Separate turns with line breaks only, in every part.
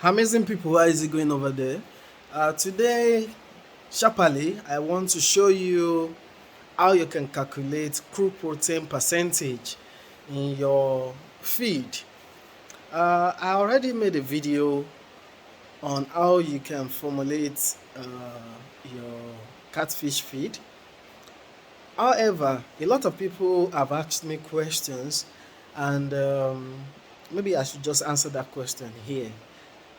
Amazing people, how is it going over there? Today, sharply, I want to show you how you can calculate crude protein percentage in your feed. I already made a video on how you can formulate your catfish feed. However, a lot of people have asked me questions, and maybe I should just answer that question here.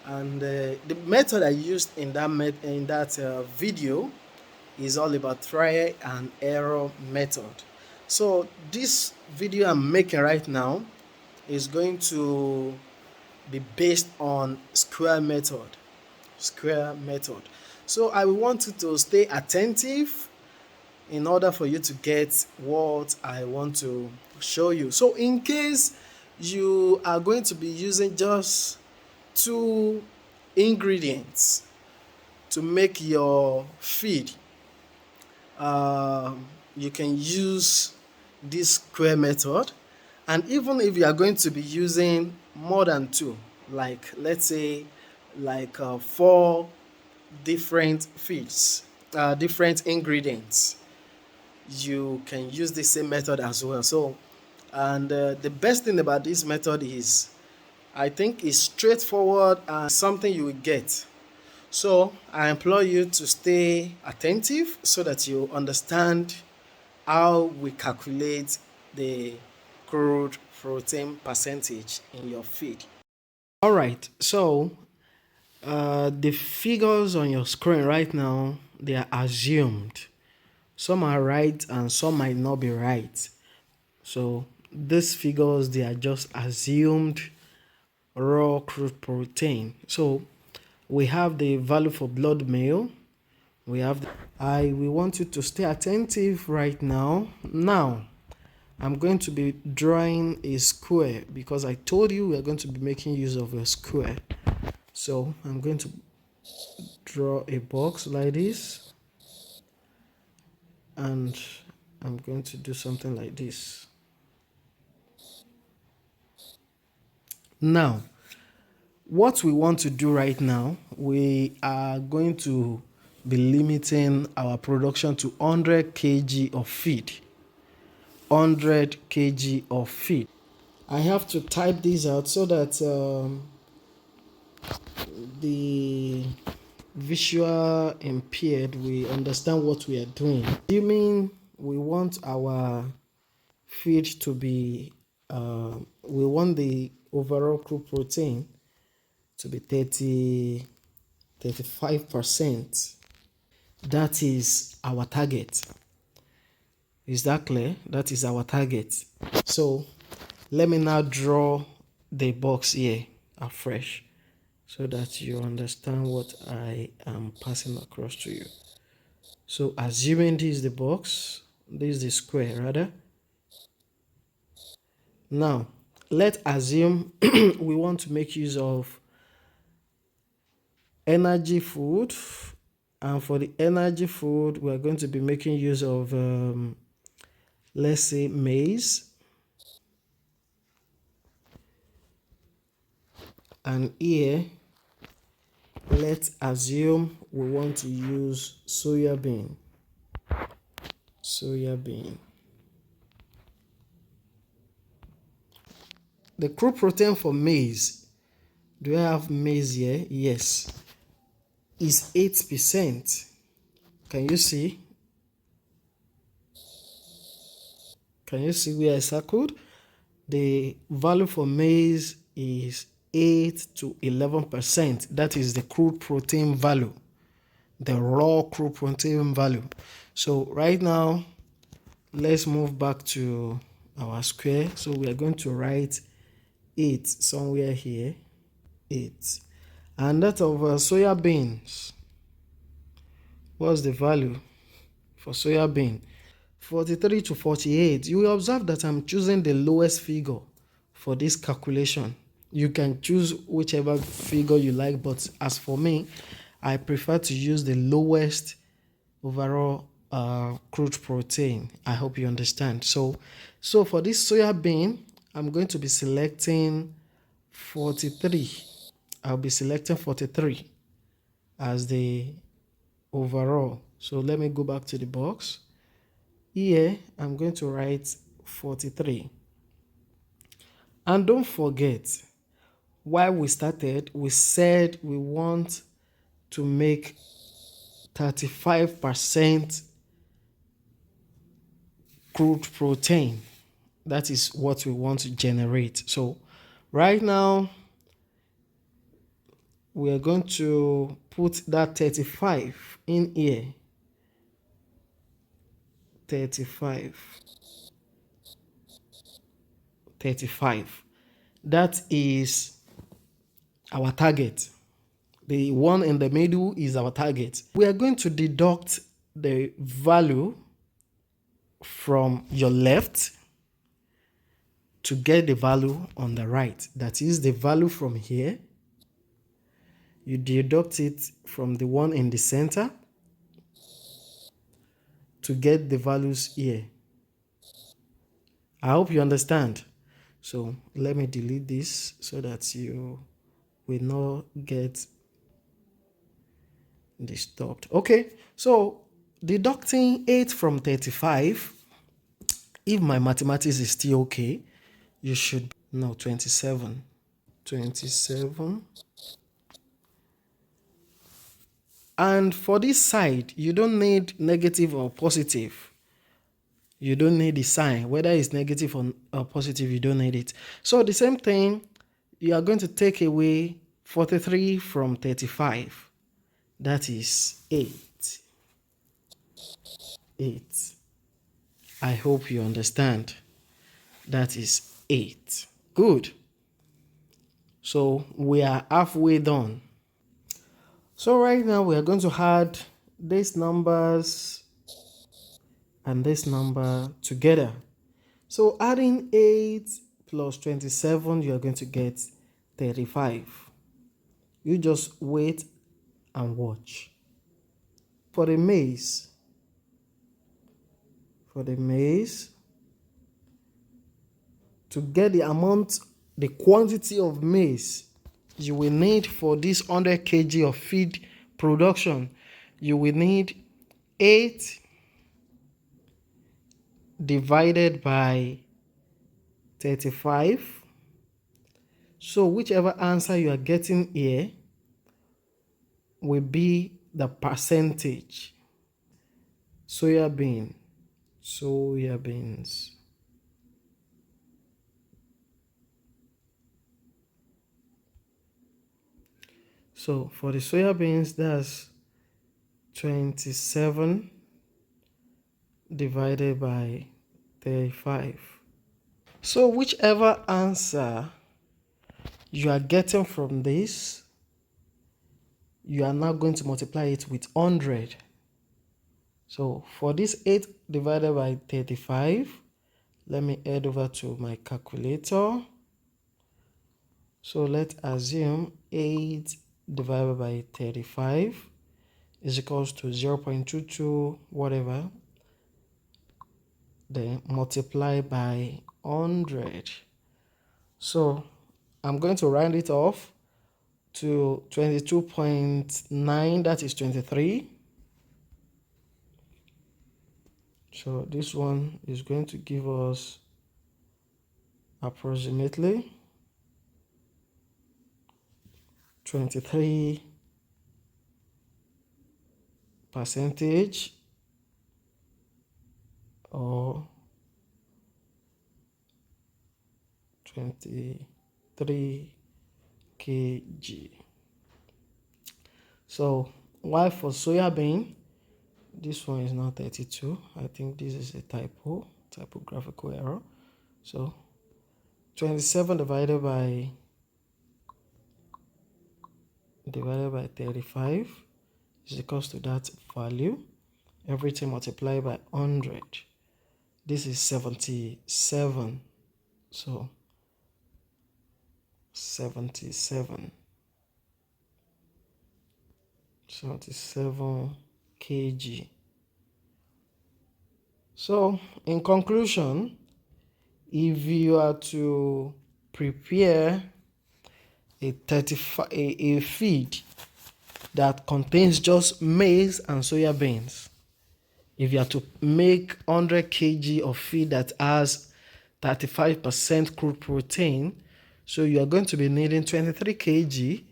And the method I used in that video is all about trial and error method. So this video I'm making right now is going to be based on square method. Square method. So I want you to stay attentive in order for you to get what I want to show you. So in case you are going to be using just two ingredients to make your feed, you can use this square method. And even if you are going to be using more than two, like let's say four different feeds, different ingredients, you can use the same method as well. So, and the best thing about this method is, I think it's straightforward and something you will get. So I implore you to stay attentive so that you understand how we calculate the crude protein percentage in your feed. All right, so the figures on your screen right now, they are assumed. Some are right and some might not be right. So these figures, they are just assumed raw crude protein. So we have the value for blood meal. We want you to stay attentive right now. Now I'm going to be drawing a square because I told you we are going to be making use of a square. So I'm going to draw a box like this, and I'm going to do something like this. Now, what we want to do right now, we are going to be limiting our production to 100 kg of feed. 100 kg of feed. I have to type this out so that the visual impaired we understand what we are doing. You mean we want our feed to be we want the overall crude protein to be 35%. That is our target. Is that clear? That is our target. So let me now draw the box here afresh so that you understand what I am passing across to you. So assuming this is the box, this is the square rather. Now let's assume we want to make use of energy food, and for the energy food we are going to be making use of let's say maize, and here let's assume we want to use soya bean. The crude protein for maize, do I have maize here? Yes, is 8%. Can you see? Can you see where I circled? The value for maize is 8 to 11%. That is the crude protein value, the raw crude protein value. So right now, let's move back to our square. So we are going to write 8 somewhere here, 8. And that of soya beans, what's the value for soya bean? 43 to 48. You will observe that I'm choosing the lowest figure for this calculation. You can choose whichever figure you like, but as for me, I prefer to use the lowest overall crude protein. I hope you understand. So for this soya bean, I'm going to be selecting 43 I'll be selecting 43 as the overall. So let me go back to the box. Here, I'm going to write 43. And don't forget, while we started, we said we want to make 35% crude protein. That is what we want to generate. So right now, we are going to put that 35 in here. 35. That is our target. The one in the middle is our target. We are going to deduct the value from your left to get the value on the right. That is the value from here. You deduct it from the one in the center to get the values here. I hope you understand. So let me delete this so that you will not get disturbed. Okay, so deducting 8 from 35, if my mathematics is still okay, you should no 27. 27. And for this side, you don't need negative or positive. You don't need the sign. Whether it's negative or positive, you don't need it. So the same thing, you are going to take away 43 from 35. That is 8. 8. I hope you understand. That is 8. Good. So we are halfway done. So right now we are going to add these numbers and this number together. So adding 8 plus 27, you are going to get 35. You just wait and watch. For the maize, to get the amount, the quantity of maize you will need for this 100 kg of feed production, you will need 8 divided by 35. So whichever answer you are getting here will be the percentage. Soybeans. So for the soybeans, that's 27 divided by 35. So whichever answer you are getting from this, you are now going to multiply it with 100. So for this 8 divided by 35, let me head over to my calculator. So let's assume 8 divided by 35 is equals to 0.22 whatever, then multiply by 100. So I'm going to round it off to 22.9, that is 23. So this one is going to give us approximately 23% or 23 kg. So while for soybean, this one is now 32. I think this is a typographical error. So 27 divided by 35 is equals to that value. Everything multiplied by 100. This is 77. So 77 kg. So in conclusion, if you are to prepare a feed that contains just maize and soya beans, if you are to make 100 kg of feed that has 35% crude protein, so you are going to be needing 23 kg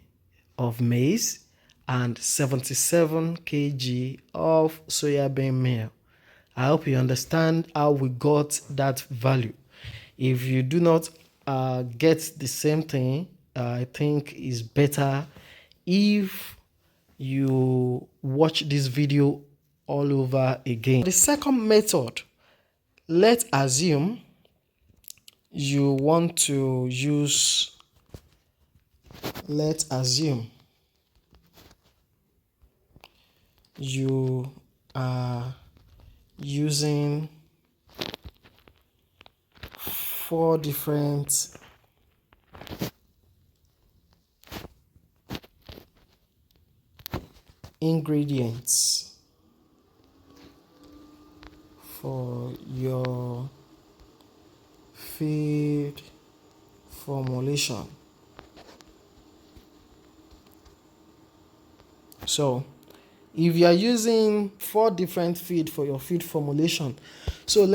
of maize and 77 kg of soybean meal. I hope you understand how we got that value. If you do not get the same thing, I think it's better if you watch this video all over again. The second method, let's assume you want to use, let's assume you are using 4 different ingredients for your feed formulation. So if you are using 4 different feed for your feed formulation, so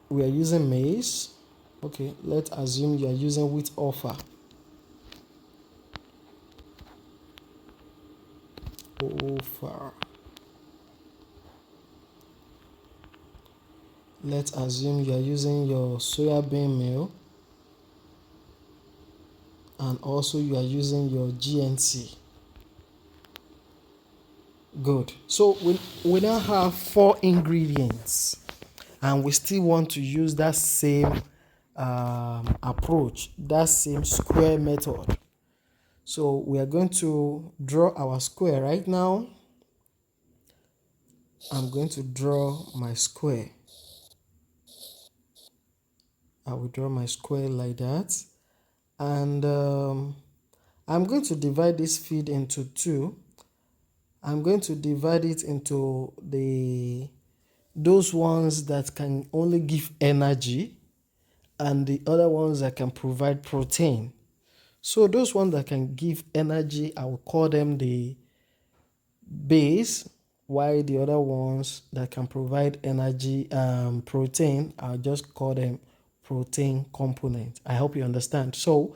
we are using maize. Okay, let's assume you are using wheat offer. Let's assume you are using your soybean meal, and also you are using your GNC. Good. So we now have 4 ingredients, and we still want to use that same approach, that same square method. So we are going to draw our square right now. I'm going to draw my square. I will draw my square like that, and I'm going to divide this feed into 2. I'm going to divide it into those ones that can only give energy and the other ones that can provide protein. So those ones that can give energy, I will call them the base, while the other ones that can provide energy, protein, I'll just call them protein component. I hope you understand. So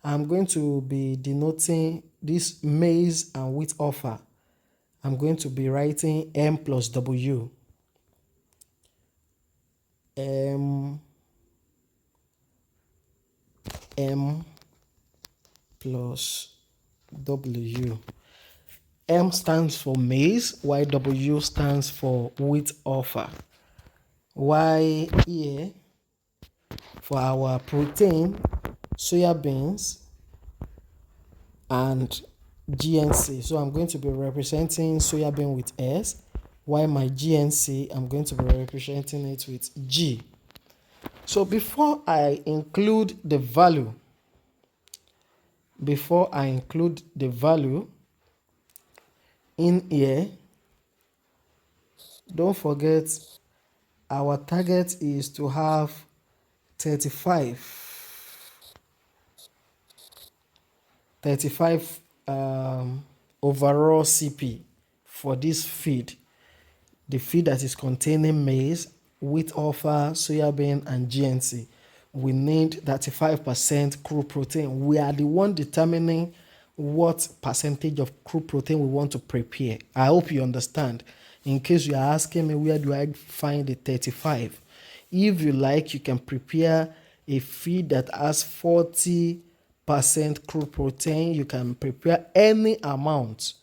I'm going to be denoting this maize and wheat offer. I'm going to be writing M plus W. M plus W. M stands for maize, while W stands for wheat offer. Y here for our protein, soya beans, and GNC. So I'm going to be representing soya bean with S, while my GNC, I'm going to be representing it with G. So before I include the value in here, don't forget our target is to have 35 overall CP for this feed, the feed that is containing maize, wheat offer, soybean, and GNC. We need 35% crude protein. We are the one determining what percentage of crude protein we want to prepare. I hope you understand. In case you are asking me, where do I find the 35? If you like, you can prepare a feed that has 40% crude protein. You can prepare any amount.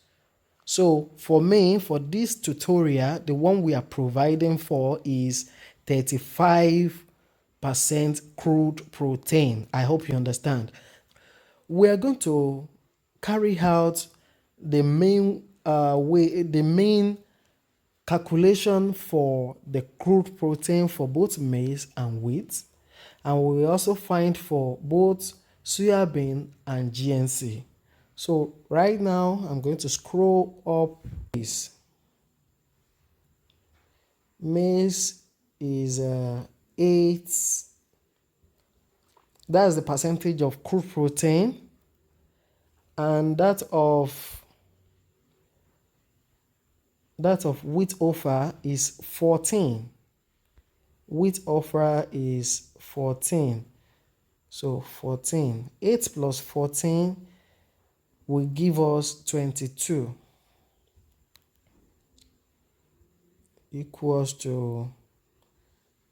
So for me, for this tutorial, the one we are providing for is 35% crude protein. I hope you understand. We are going to carry out the main calculation for the crude protein for both maize and wheat, and we will also find for both soybean and GNC. So right now I'm going to scroll up this. Maize is 8 That's the percentage of crude protein. And that of wheat offer is 14. Wheat offer is 14. So 14. 8 plus 14 will give us 22. Equals to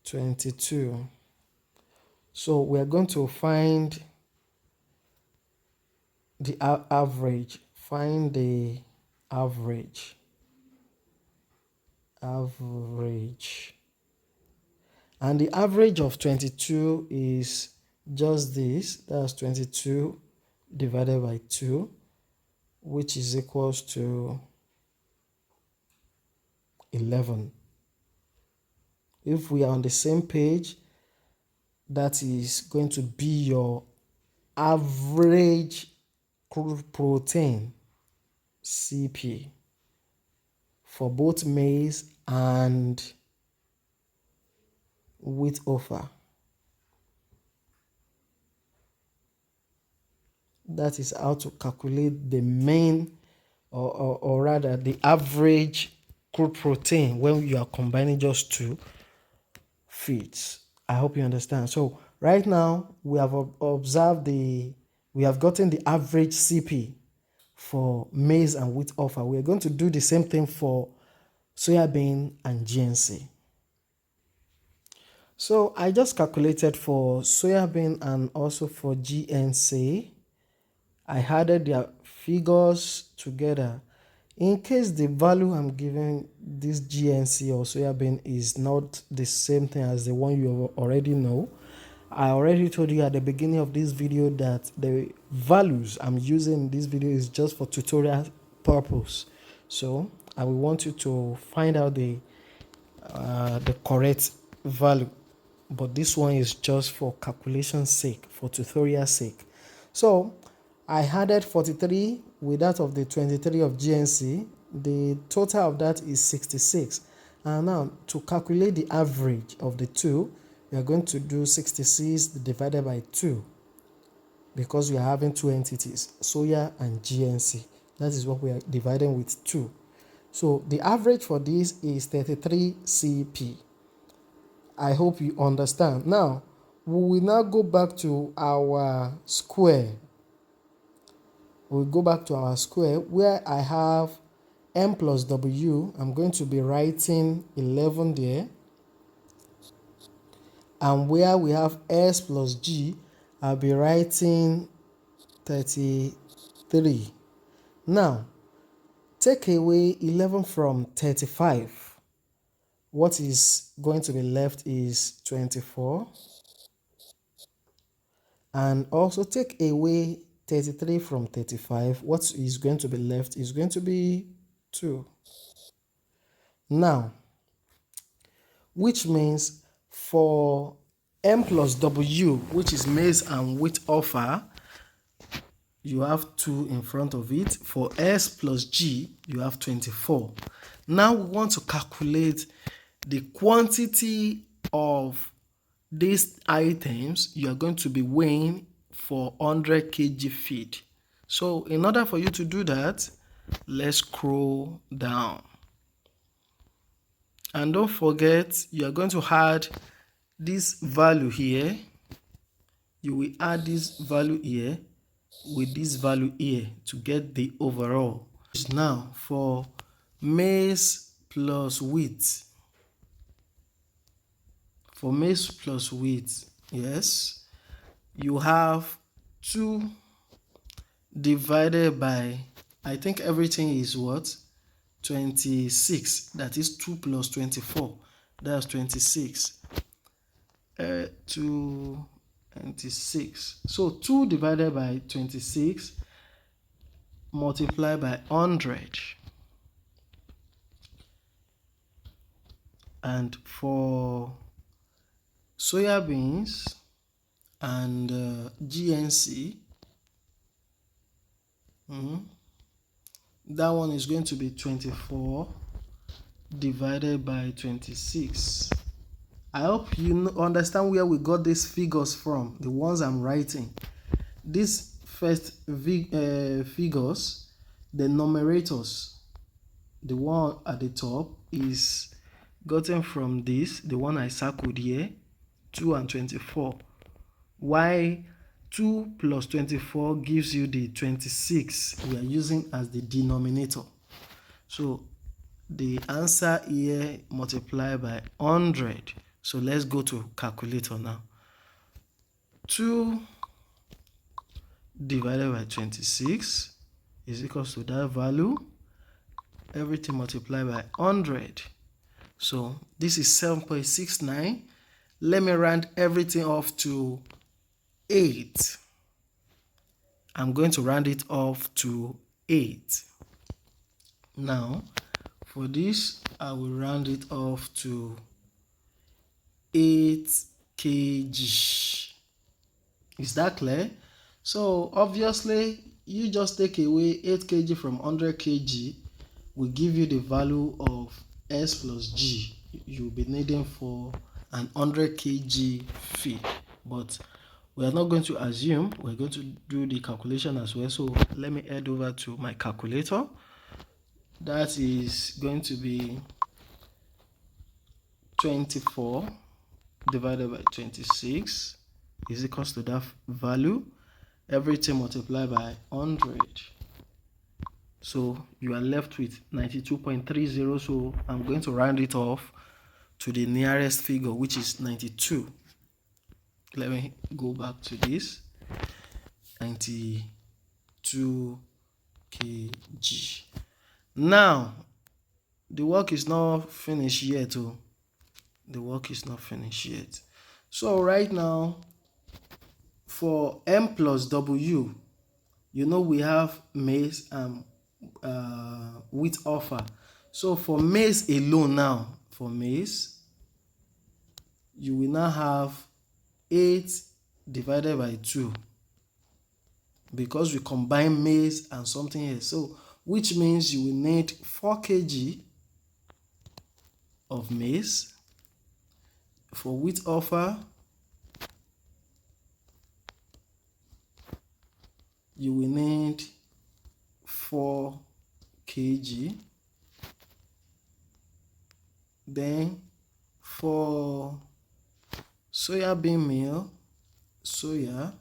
22. So we are going to find the average. Find the average. And the average of 22 is just this. That's 22 divided by 2, which is equals to 11. If we are on the same page, that is going to be your average crude protein, CP, for both maize and wheat offer. That is how to calculate the main, or rather the average crude protein when you are combining just two feeds. I hope you understand. So right now we have we have gotten the average CP for maize and wheat offer. We are going to do the same thing for soybean and GNC. So I just calculated for soybean and also for GNC. I added their figures together. In case the value I'm giving this GNC or soybean is not the same thing as the one you already know, I already told you at the beginning of this video that the values I'm using in this video is just for tutorial purpose. So I will want you to find out the correct value, but this one is just for calculation's sake, for tutorial sake. So I added 43 with that of the 23 of GNC. The total of that is 66. And now to calculate the average of the two, we are going to do 66 divided by 2, because we are having two entities, soya and GNC. That is what we are dividing with 2. So the average for this is 33 CP. I hope you understand. Now, we will now go back to our square. We'll go back to our square where I have M plus W. I'm going to be writing 11 there. And where we have S plus G, I'll be writing 33. Now, take away 11 from 35. What is going to be left is 24. And also take away 33 from 35. What is going to be left is going to be 2. Now, which means for M plus W, which is maize and wheat offer, you have 2 in front of it. For S plus G, you have 24. Now we want to calculate the quantity of these items you are going to be weighing for 100 kg feed. So in order for you to do that, let's scroll down. And don't forget, you are going to add this value here. You will add this value here with this value here to get the overall. Now for maize plus wheat. For maize plus wheat, yes, you have 2 divided by, I think everything is what? 26. That is 2 plus 24. That's 26. 26. So 2 divided by 26 multiplied by 100. And for soya beans and GNC, that one is going to be 24 divided by 26. I hope you understand where we got these figures from, the ones I'm writing. These first figures, the numerators, the one at the top is gotten from this, the one I circled here, 2 and 24. Why 2 plus 24 gives you the 26 we are using as the denominator. So the answer here multiplied by 100. So let's go to calculator now. 2 divided by 26 is equals to that value. Everything multiplied by 100. So this is 7.69. Let me round everything off to 8. I'm going to round it off to 8. Now, for this, I will round it off to 8 kg. Is that clear? So, obviously, you just take away 8 kg from 100 kg will give you the value of S plus G you'll be needing for an 100 kg feed. But we are not going to assume, we're going to do the calculation as well. So let me head over to my calculator. That is going to be 24 divided by 26 is equals to that value. Everything multiplied by 100. So you are left with 92.30. So I'm going to round it off to the nearest figure, which is 92. Let me go back to this. 92 kg. Now, the work is not finished yet. The work is not finished yet. So right now, for M plus W, you know we have maize and wheat offer. So for maize alone now, for maize, you will now have 8 divided by 2 because we combine maize and something else. So which means you will need 4 kg of maize. For wheat offer, you will need 4 kg. Then for soya bean meal, soya,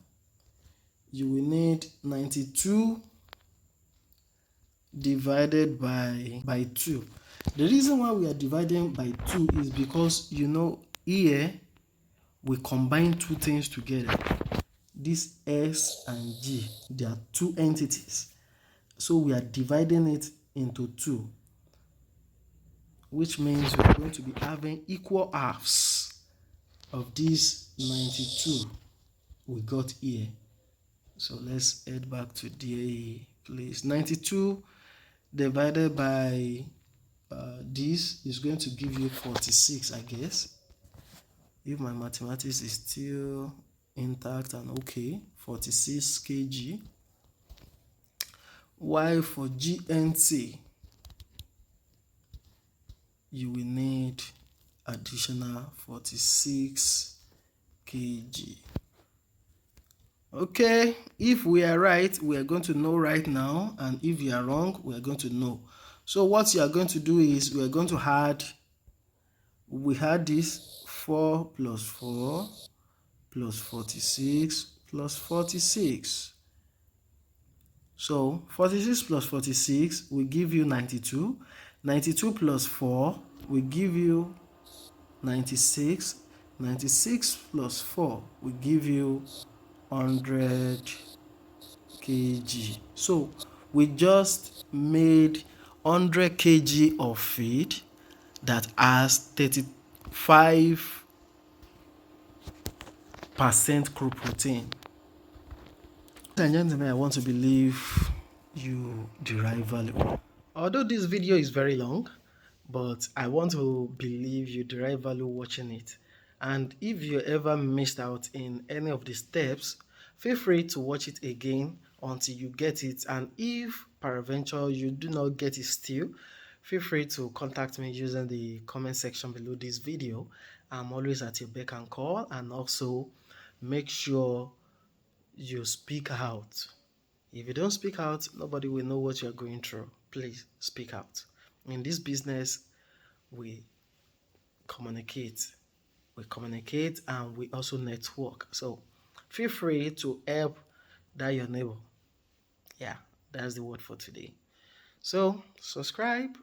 you will need 92 divided by 2. The reason why we are dividing by 2 is because here we combine two things together. This S and G, they are two entities. So we are dividing it into 2, which means we are going to be having equal halves of this 92 we got here. So let's head back to the place. 92 divided by this is going to give you 46, I guess. If my mathematics is still intact and okay, 46 kg. While for GNT, you will need additional 46 kg. Okay, if we are right, we are going to know right now, and if you are wrong, we are going to know. So what you are going to do is we are going to add, we had this 4 plus 4 plus 46 plus 46. So 46 plus 46 will give you 92. 92 plus 4 will give you 96. 96 plus 4 will give you 100 kg. So we just made 100 kg of feed that has 35% crude protein. Ladies and gentlemen, I want to believe you derive value. Although this video is very long, but I want to believe you derive value watching it. And if you ever missed out in any of the steps, feel free to watch it again until you get it. And if peradventure you do not get it still, feel free to contact me using the comment section below this video, I'm always at your beck and call, and also make sure you speak out. If you don't speak out, nobody will know what you're going through. Please speak out. In this business, we communicate. We communicate and we also network. So feel free to help that your neighbor. Yeah, that's the word for today. So subscribe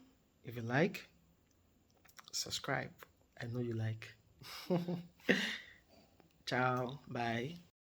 if you like. Subscribe. I know you like. Ciao. Bye.